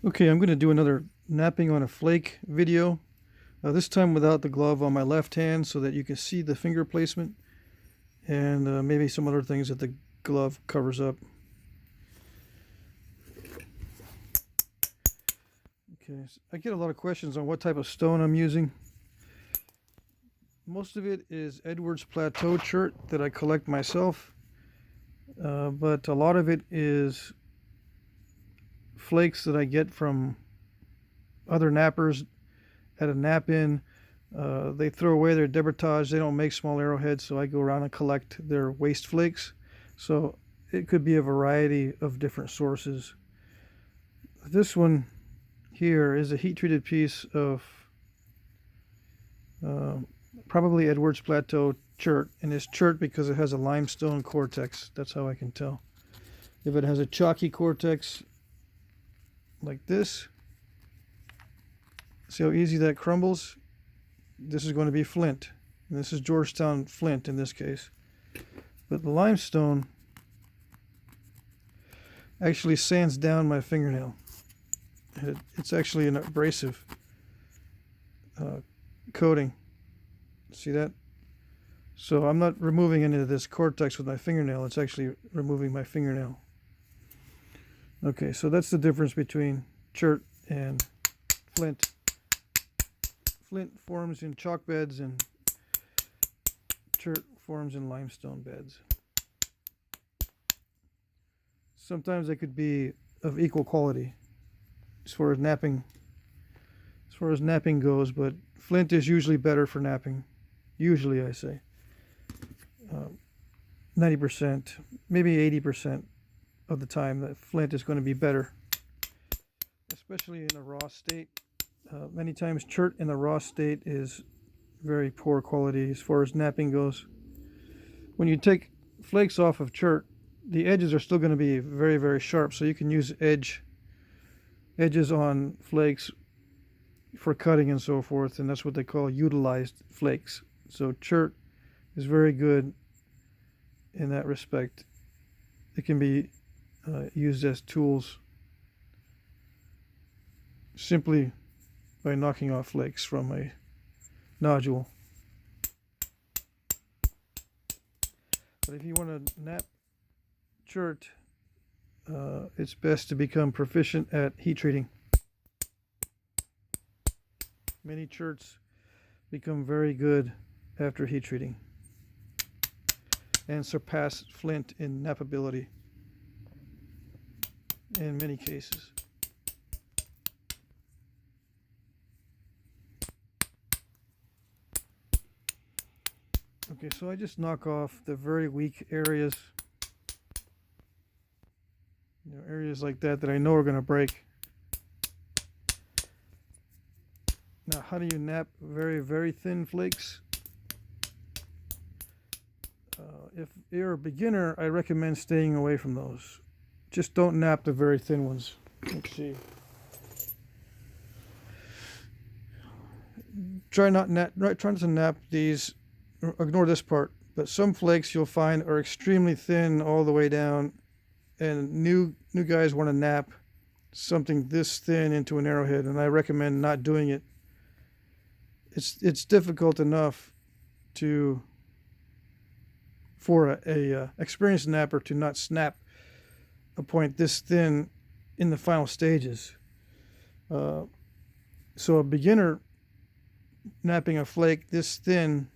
Okay, I'm going to do another napping on a flake video. This time without the glove on my left hand so that you can see the finger placement and maybe some other things that the glove covers up. Okay, so I get a lot of questions on what type of stone I'm using. Most of it is Edwards Plateau chert that I collect myself, but a lot of it is flakes that I get from other nappers at a nap-in. They throw away their debritage. They don't make small arrowheads, so I go around and collect their waste flakes. So it could be a variety of different sources. This one here is a heat-treated piece of probably Edwards Plateau chert, and it's chert because it has a limestone cortex. That's how I can tell. If it has a chalky cortex like this, see how easy that crumbles? This is going to be flint. And this is Georgetown flint in this case. But the limestone actually sands down my fingernail. It's actually an abrasive coating. See that? So I'm not removing any of this cortex with my fingernail. It's actually removing my fingernail. Okay, so that's the difference between chert and flint. Flint forms in chalk beds and chert forms in limestone beds. Sometimes they could be of equal quality as far as napping goes, but flint is usually better for napping. Usually, I say 90%, maybe 80% of the time that flint is going to be better, especially in a raw state. Many times chert in the raw state is very poor quality as far as napping goes. When you take flakes off of chert, the edges are still going to be very, very sharp, so you can use edges on flakes for cutting and so forth, and that's what they call utilized flakes. So chert is very good in that respect. It can be used as tools simply by knocking off flakes from a nodule. But if you want to nap chert, it's best to become proficient at heat treating. Many cherts become very good after heat treating and surpass flint in nappability in many cases. Okay, so I just knock off the very weak areas, areas like that I know are going to break. Now, how do you nap very, very thin flakes? If you're a beginner, I recommend staying away from those. Just don't nap the very thin ones. Let's see. Try not to nap these. Ignore this part. But some flakes you'll find are extremely thin all the way down, and new guys want to nap something this thin into an arrowhead, and I recommend not doing it. It's difficult enough for a experienced napper to not snap a point this thin in the final stages. So a beginner napping a flake this thin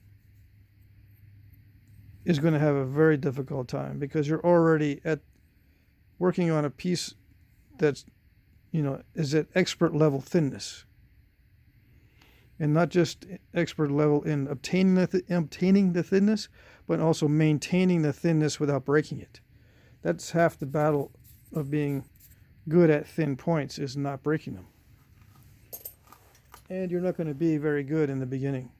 is going to have a very difficult time because you're already working on a piece that's is at expert level thinness, and not just expert level in obtaining the thinness, but also maintaining the thinness without breaking it. That's half the battle of being good at thin points, is not breaking them. And you're not going to be very good in the beginning.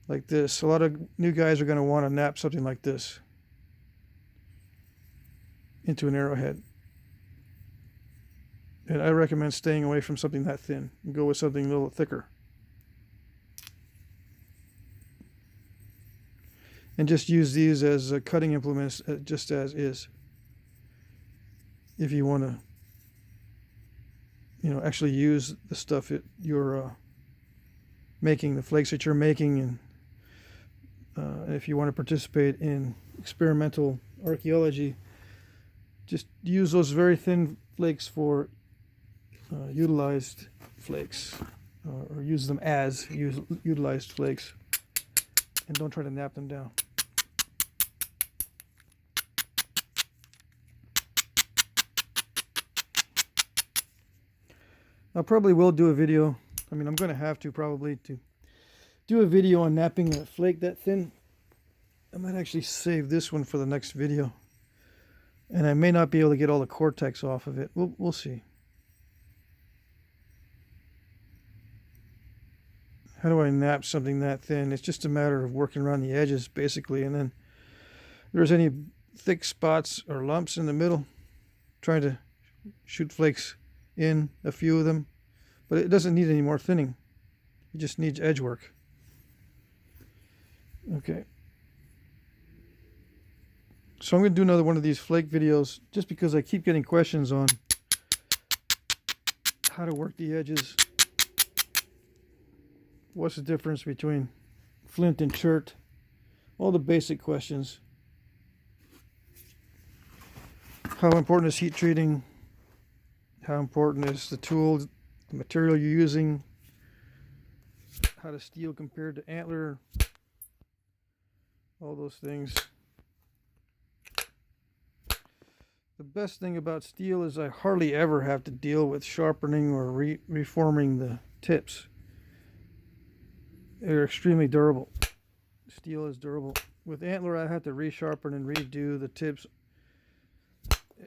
Like this, a lot of new guys are going to want to nap something like this into an arrowhead. And I recommend staying away from something that thin and go with something a little thicker. And just use these as cutting implements just as is. If you want to actually use the stuff you're making, the flakes that you're making, and if you want to participate in experimental archaeology, just use those very thin flakes for utilized flakes, or use them as utilized flakes, and don't try to knap them down. I probably will do a video. I mean, I'm going to have to probably to do a video on knapping a flake that thin. I might actually save this one for the next video, and I may not be able to get all the cortex off of it. We'll see. How do I knap something that thin? It's just a matter of working around the edges, basically, and then if there's any thick spots or lumps in the middle, trying to shoot flakes in, a few of them. But it doesn't need any more thinning. It just needs edge work. Okay. So I'm going to do another one of these flake videos just because I keep getting questions on how to work the edges. What's the difference between flint and chert? All the basic questions. How important is heat treating? How important is the tool, the material you're using? How does steel compare to antler? All those things. The best thing about steel is I hardly ever have to deal with sharpening or reforming the tips. They're extremely durable. Steel is durable. With antler, I have to resharpen and redo the tips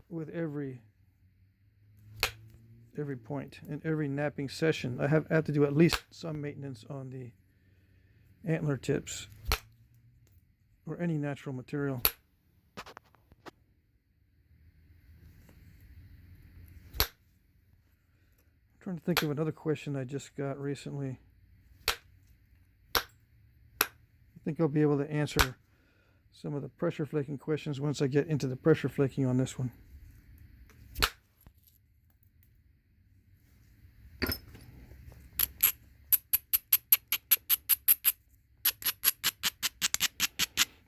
with every point in every knapping session. I have to do at least some maintenance on the antler tips or any natural material. I'm trying to think of another question I just got recently. I think I'll be able to answer some of the pressure flaking questions once I get into the pressure flaking on this one.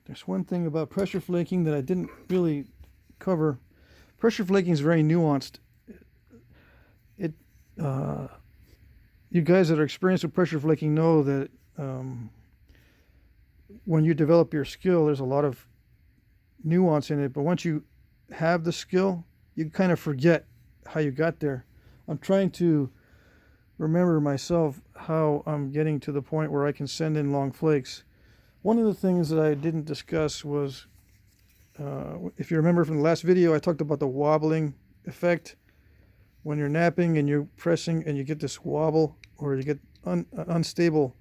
There's one thing about pressure flaking that I didn't really cover. Pressure flaking is very nuanced. You guys that are experienced with pressure flaking know that when you develop your skill, there's a lot of nuance in it. But once you have the skill, you kind of forget how you got there. I'm trying to remember myself how I'm getting to the point where I can send in long flakes. One of the things that I didn't discuss was, if you remember from the last video, I talked about the wobbling effect. When you're knapping and you're pressing and you get this wobble, or you get an unstable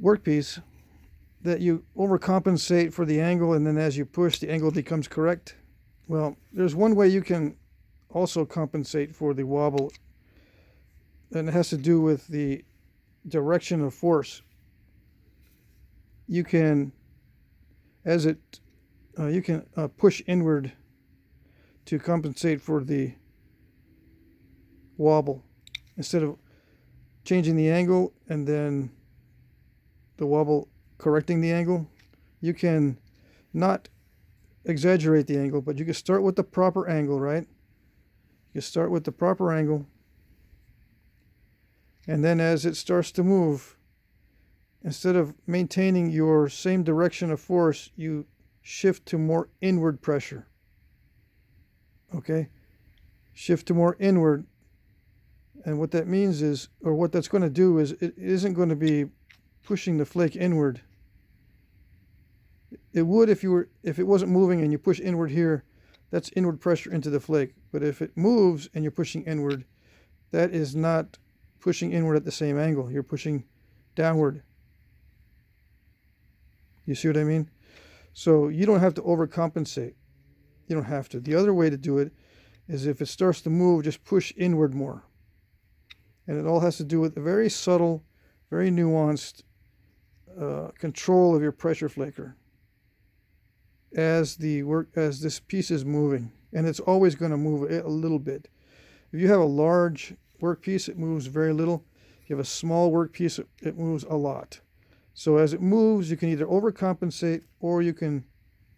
workpiece, that you overcompensate for the angle, and then as you push, the angle becomes correct. Well, there's one way you can also compensate for the wobble, and it has to do with the direction of force. You can, push inward to compensate for the wobble, instead of changing the angle and then the wobble correcting the angle. You can not exaggerate the angle, but you can start with the proper angle, right? You start with the proper angle, and then as it starts to move, instead of maintaining your same direction of force, you shift to more inward pressure. Okay? Shift to more inward. And what that means is, or what that's going to do is, it isn't going to be pushing the flake inward. It would if it wasn't moving and you push inward here, that's inward pressure into the flake. But if it moves and you're pushing inward, that is not pushing inward at the same angle. You're pushing downward. You see what I mean? So you don't have to overcompensate. You don't have to. The other way to do it is, if it starts to move, just push inward more. And it all has to do with a very subtle, very nuanced control of your pressure flaker as this piece is moving. And it's always going to move a little bit. If you have a large workpiece, it moves very little. If you have a small workpiece, it moves a lot. So as it moves, you can either overcompensate or you can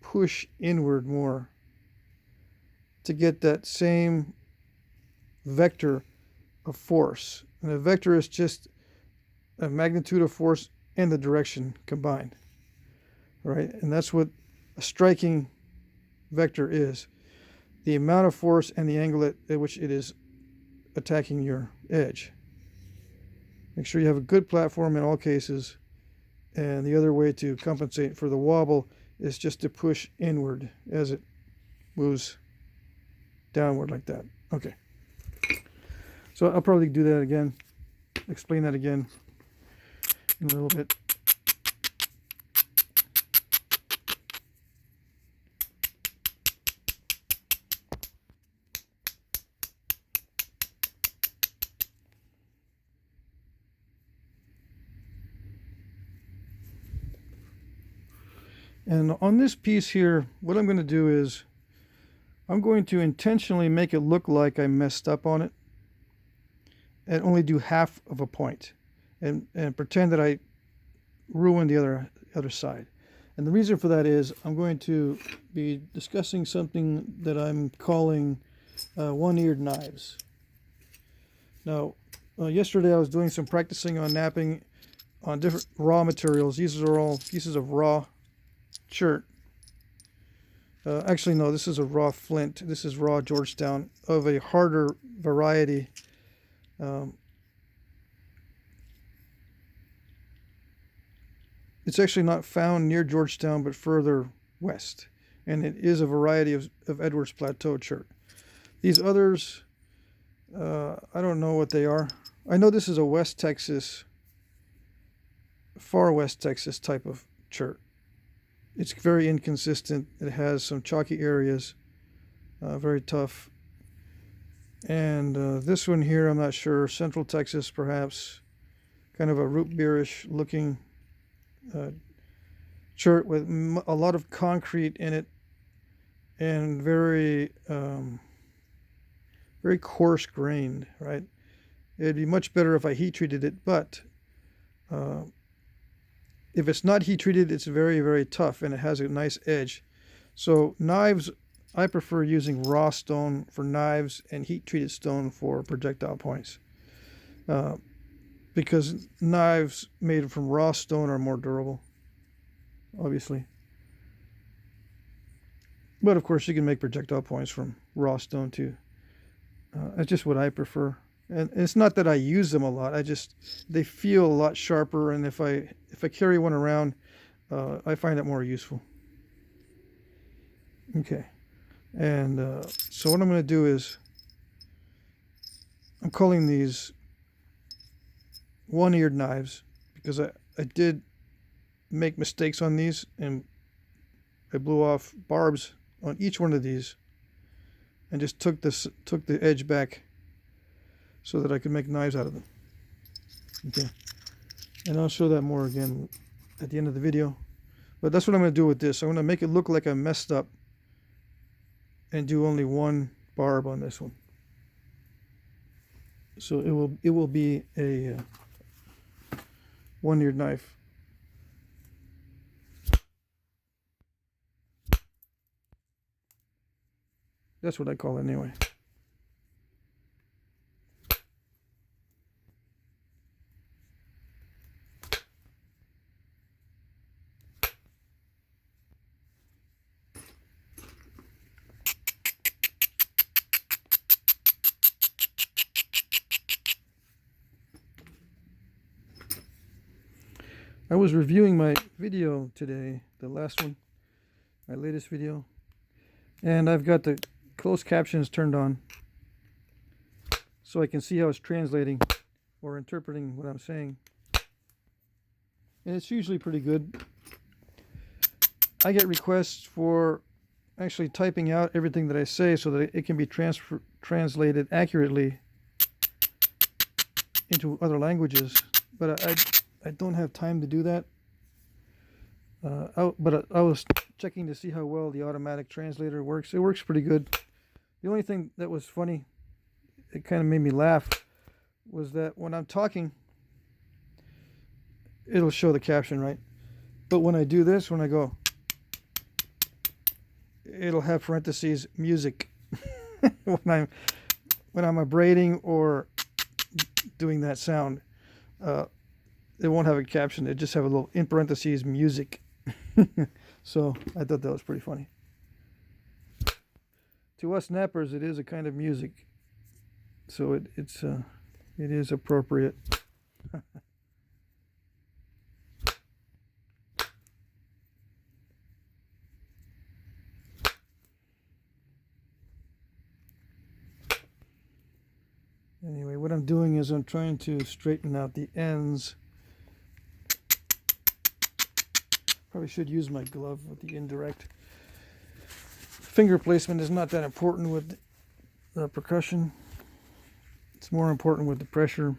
push inward more to get that same vector of force. And a vector is just a magnitude of force and the direction combined, right? And that's what a striking vector is: the amount of force and the angle at which it is attacking your edge. Make sure you have a good platform in all cases. And the other way to compensate for the wobble is just to push inward as it moves downward like that. Okay. So I'll probably do that again, explain that again in a little bit. And on this piece here, what I'm going to do is I'm going to intentionally make it look like I messed up on it and only do half of a point and pretend that I ruined the other side. And the reason for that is I'm going to be discussing something that I'm calling one-eared knives. Now, yesterday I was doing some practicing on knapping on different raw materials. These are all pieces of raw chert. Actually, no, this is a raw flint. This is raw Georgetown of a harder variety. It's actually not found near Georgetown, but further west. And it is a variety of Edwards Plateau chert. These others, I don't know what they are. I know this is a West Texas, far West Texas type of chert. It's very inconsistent. It has some chalky areas, very tough. And this one here, I'm not sure. Central Texas, perhaps. Kind of a root beerish looking chert with a lot of concrete in it and very, very coarse grained, right? It'd be much better if I heat treated it, but if it's not heat treated, it's very, very tough and it has a nice edge. So knives, I prefer using raw stone for knives and heat treated stone for projectile points. Because knives made from raw stone are more durable, obviously. But of course you can make projectile points from raw stone too. That's just what I prefer. And it's not that I use them a lot. They feel a lot sharper, and if I carry one around, I find it more useful. Okay, and so what I'm going to do is I'm calling these one-eared knives because I did make mistakes on these, and I blew off barbs on each one of these, and just took the edge back so that I could make knives out of them. Okay, and I'll show that more again at the end of the video. But that's what I'm going to do with this. I'm going to make it look like I messed up and do only one barb on this one. So it will be a one-eared knife. That's what I call it anyway. I was reviewing my video today, the last one, my latest video, and I've got the closed captions turned on so I can see how it's translating or interpreting what I'm saying. And it's usually pretty good. I get requests for actually typing out everything that I say so that it can be translated accurately into other languages, but I don't have time to do that. But I was checking to see how well the automatic translator works. It works pretty good. The only thing that was funny it kind of made me laugh was that when I'm talking, it'll show the caption, right? But when I do this, when I go, it'll have parentheses music when I'm abrading or doing that sound. It won't have a caption. It just have a little in parentheses music. So I thought that was pretty funny. To us nappers, it is a kind of music, so it is appropriate. Anyway, what I'm doing is I'm trying to straighten out the ends. Probably should use my glove with the indirect. Finger placement is not that important with percussion. It's more important with the pressure.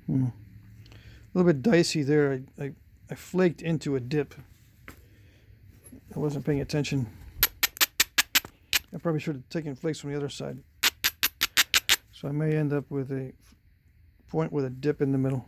A little bit dicey there. I flaked into a dip. I wasn't paying attention. I probably should have taken flakes from the other side. So I may end up with a point with a dip in the middle.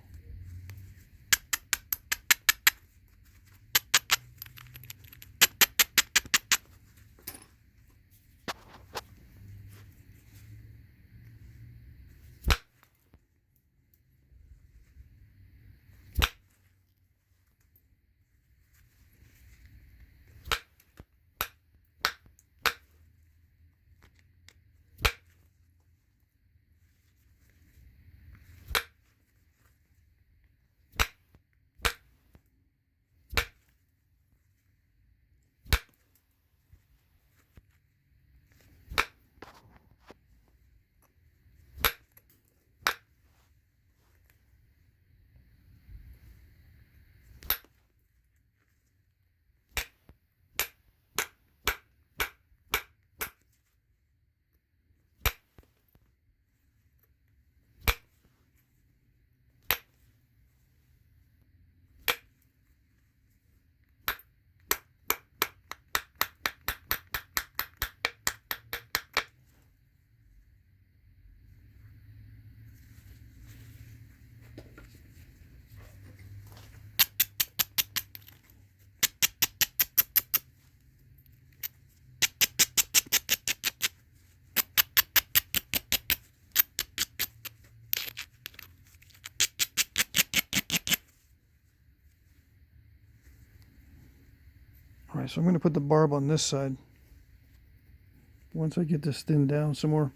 All right, so I'm going to put the barb on this side once I get this thinned down some more.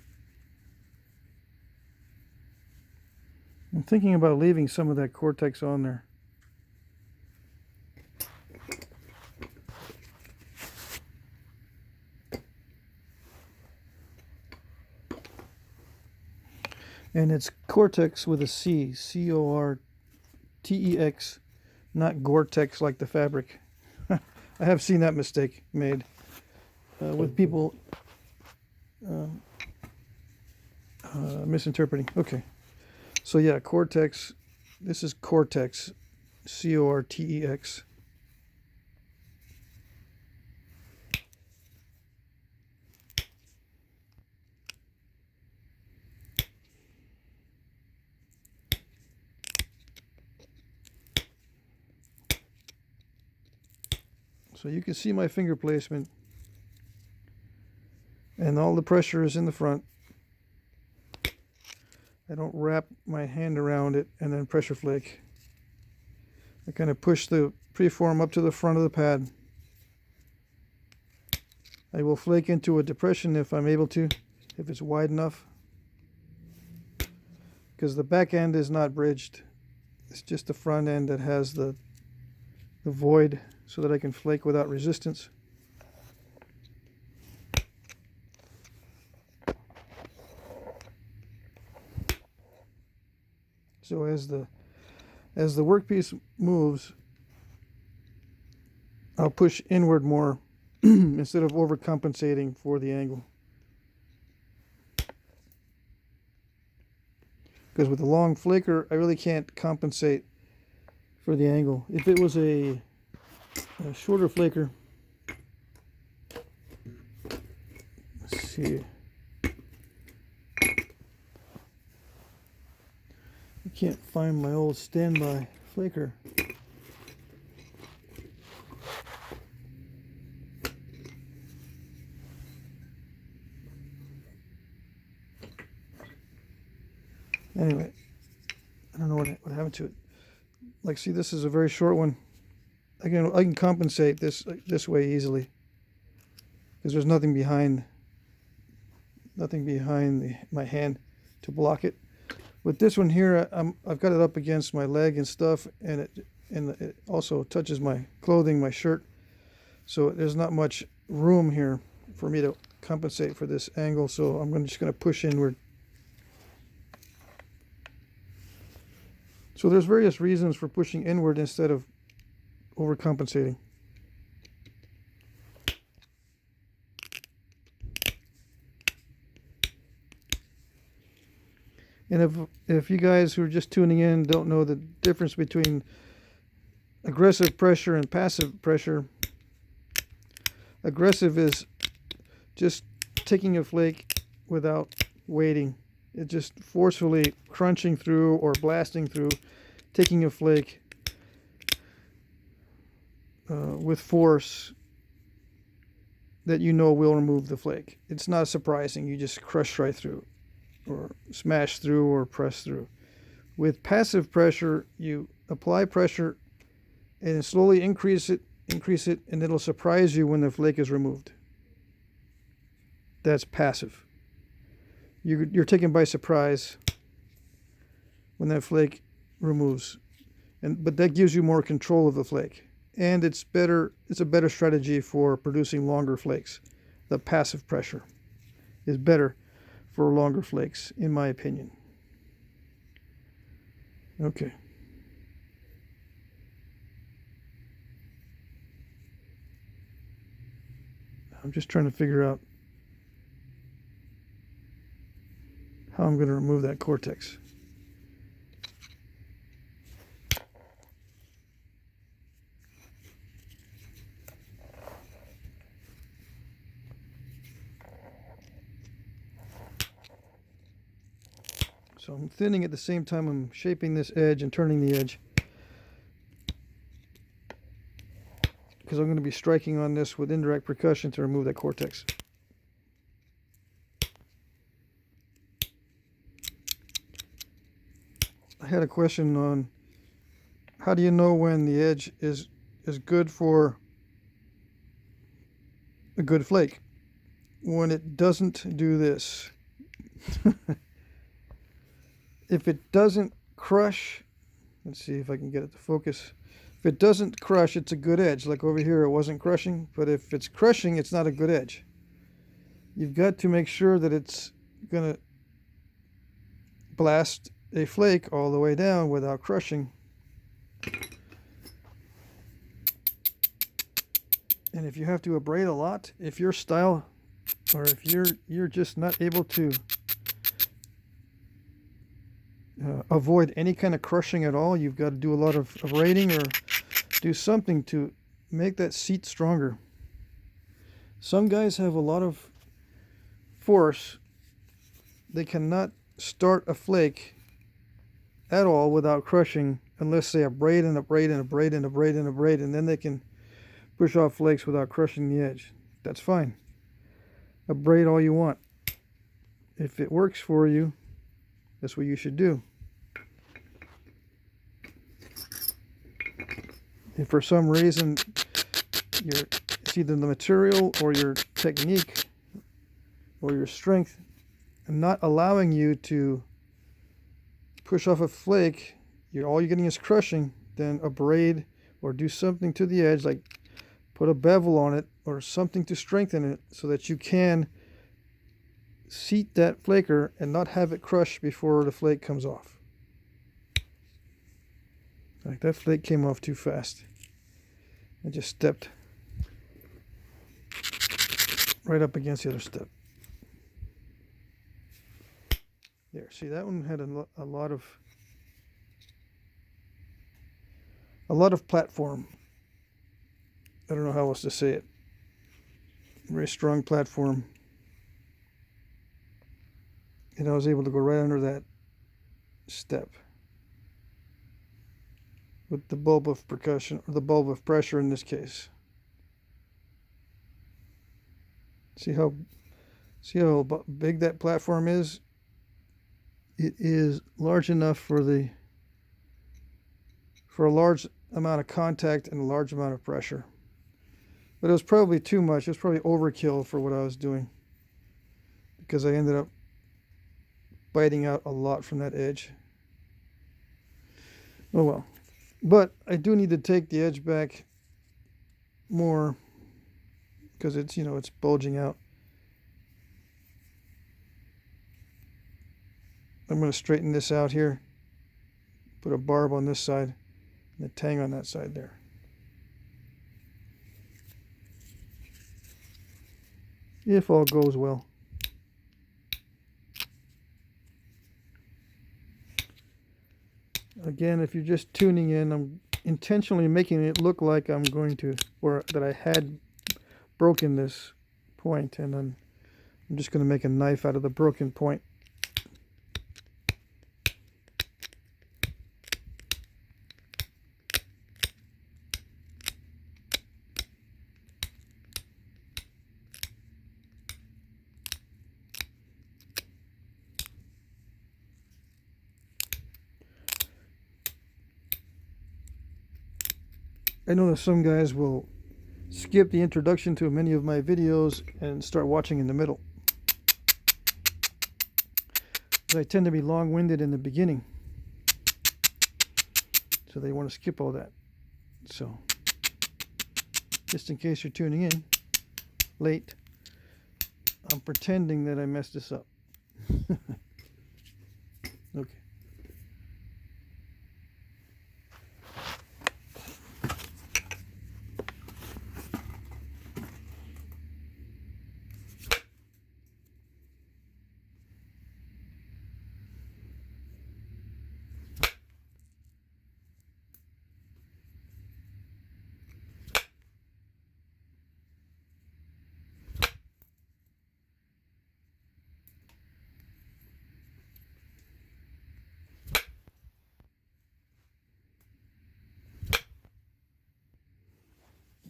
I'm thinking about leaving some of that cortex on there. And it's cortex with a C, C-O-R-T-E-X, not Gore-Tex like the fabric. I have seen that mistake made with people misinterpreting. Okay, so yeah, cortex. This is cortex, C-O-R-T-E-X. So you can see my finger placement, and all the pressure is in the front. I don't wrap my hand around it and then pressure flake. I kind of push the preform up to the front of the pad. I will flake into a depression if I'm able to, if it's wide enough, because the back end is not bridged. It's just the front end that has the void, so that I can flake without resistance. So as the workpiece moves, I'll push inward more instead of overcompensating for the angle. Because with a long flaker, I really can't compensate for the angle. If it was a shorter flaker, let's see. I can't find my old standby flaker. Anyway, I don't know what happened to it. Like, see, this is a very short one. I can compensate this way easily because there's nothing behind my hand to block it. With this one here, I've got it up against my leg and stuff, and it also touches my clothing, my shirt. So there's not much room here for me to compensate for this angle. So I'm just going to push inward. So there's various reasons for pushing inward instead of overcompensating. And if you guys who are just tuning in don't know the difference between aggressive pressure and passive pressure, aggressive is just taking a flake without waiting. It's just forcefully crunching through or blasting through, taking a flake with force that you know will remove the flake. It's not surprising. You just crush right through or smash through or press through. With passive pressure, you apply pressure and slowly increase it, and it'll surprise you when the flake is removed. That's passive. You're taken by surprise when that flake removes, but that gives you more control of the flake, and it's a better strategy for producing longer flakes. The passive pressure is better for longer flakes, in my opinion. Okay. I'm just trying to figure out how I'm going to remove that cortex. So I'm thinning at the same time I'm shaping this edge and turning the edge, because I'm going to be striking on this with indirect percussion to remove that cortex. I had a question on how do you know when the edge is good for a good flake? When it doesn't do this. If it doesn't crush, let's see if I can get it to focus. If it doesn't crush, it's a good edge. Like over here, it wasn't crushing, but if it's crushing, it's not a good edge. You've got to make sure that it's going to blast a flake all the way down without crushing. And if you have to abrade a lot, if your style, or if you're just not able to avoid any kind of crushing at all, you've got to do a lot of abrading or do something to make that seat stronger. Some guys have a lot of force. They cannot start a flake at all without crushing unless they abrade and abrade and abrade and abrade and abrade, and then they can push off flakes without crushing the edge. That's fine. Abrade all you want. If it works for you, that's what you should do. If for some reason it's either the material or your technique or your strength not allowing you to push off a flake, all you're getting is crushing, then abrade or do something to the edge, like put a bevel on it or something to strengthen it so that you can seat that flaker and not have it crush before the flake comes off. Like that flake came off too fast. I just stepped right up against the other step. There, see, that one had a lot of platform. I don't know how else to say it. Very strong platform. And I was able to go right under that step with the bulb of percussion, or the bulb of pressure in this case. See how big that platform is? It is large enough for a large amount of contact and a large amount of pressure. But it was probably too much. It was probably overkill for what I was doing, because I ended up biting out a lot from that edge. Oh well. But I do need to take the edge back more, because it's, you know, it's bulging out. I'm going to straighten this out here. Put a barb on this side and a tang on that side there. If all goes well. Again, if you're just tuning in, I'm intentionally making it look like I'm going to, or that I had broken this point, and then I'm just going to make a knife out of the broken point. I know that some guys will skip the introduction to many of my videos and start watching in the middle. I tend to be long-winded in the beginning, so they want to skip all that. So, just in case you're tuning in late, I'm pretending that I messed this up. Okay.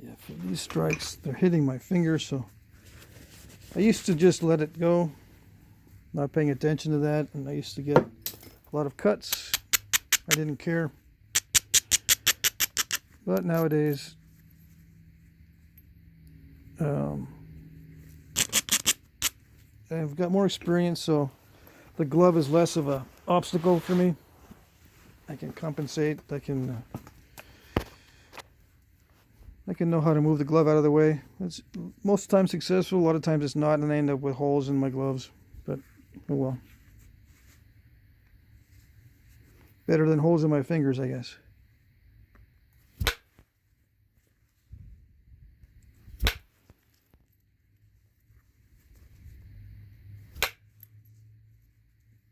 Yeah, for these strikes, they're hitting my fingers, so I used to just let it go, not paying attention to that, and I used to get a lot of cuts. I didn't care. But nowadays, I've got more experience, so the glove is less of an obstacle for me. I can compensate. I can know how to move the glove out of the way. It's most of the time successful. A lot of times it's not, and I end up with holes in my gloves. But oh well. Better than holes in my fingers, I guess.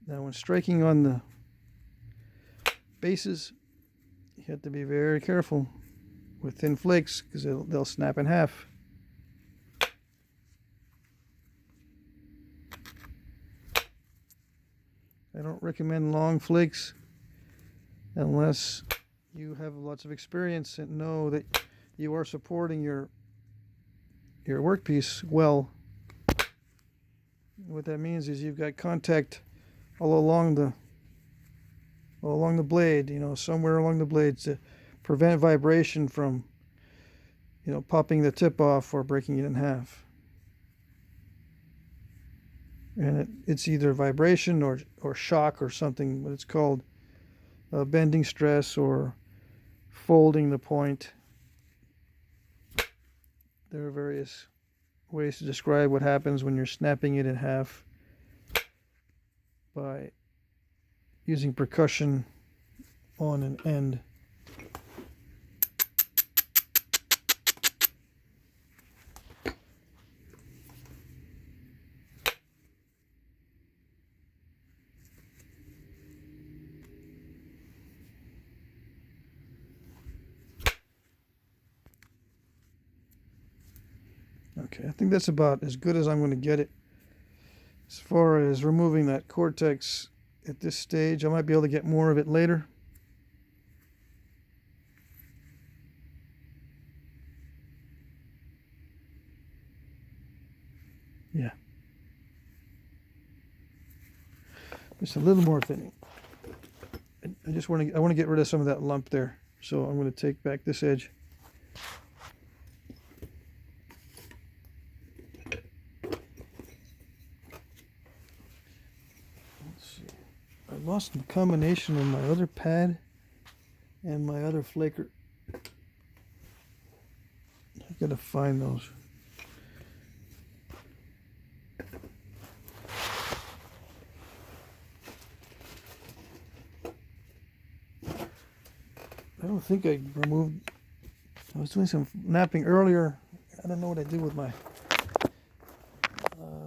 Now, when striking on the bases, you have to be very careful with thin flakes, because they'll snap in half. I don't recommend long flakes unless you have lots of experience and know that you are supporting your workpiece well. What that means is you've got contact all along the blade, you know, somewhere along the blade, to prevent vibration from, you know, popping the tip off or breaking it in half. And it's either vibration or shock or something, but it's called bending stress or folding the point. There are various ways to describe what happens when you're snapping it in half by using percussion on an end. Okay, I think that's about as good as I'm going to get it. As far as removing that cortex at this stage, I might be able to get more of it later. Yeah. Just a little more thinning. I just want to get rid of some of that lump there. So I'm going to take back this edge. Let's see. I lost the combination of my other pad and my other flaker. I gotta find those. I don't think I removed. I was doing some knapping earlier. I don't know what I did with my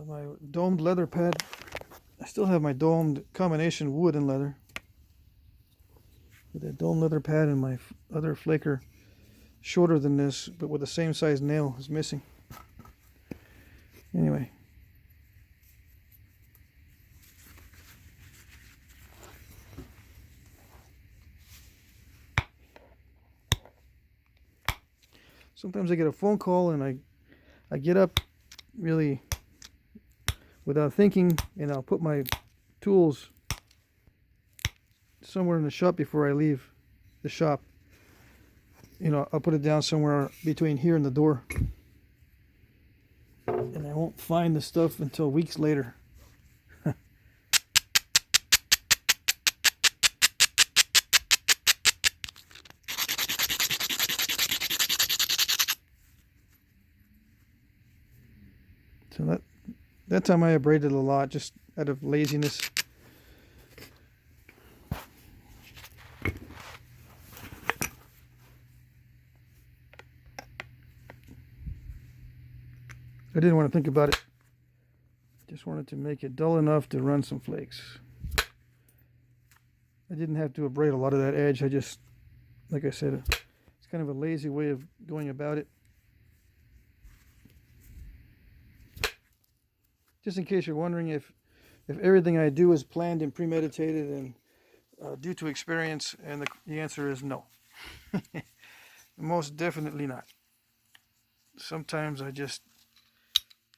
my domed leather pad. I still have my domed combination wood and leather. With that domed leather pad and my other flaker, shorter than this, but with the same size nail, is missing. Anyway. Sometimes I get a phone call and I get up really without thinking, and I'll put my tools somewhere in the shop before I leave the shop. You know, I'll put it down somewhere between here and the door. And I won't find the stuff until weeks later. So that time I abraded a lot just out of laziness. I didn't want to think about it. Just wanted to make it dull enough to run some flakes. I didn't have to abrade a lot of that edge. I just, like I said, it's kind of a lazy way of going about it. Just in case you're wondering if everything I do is planned and premeditated and due to experience, and the answer is no. Most definitely not. Sometimes I just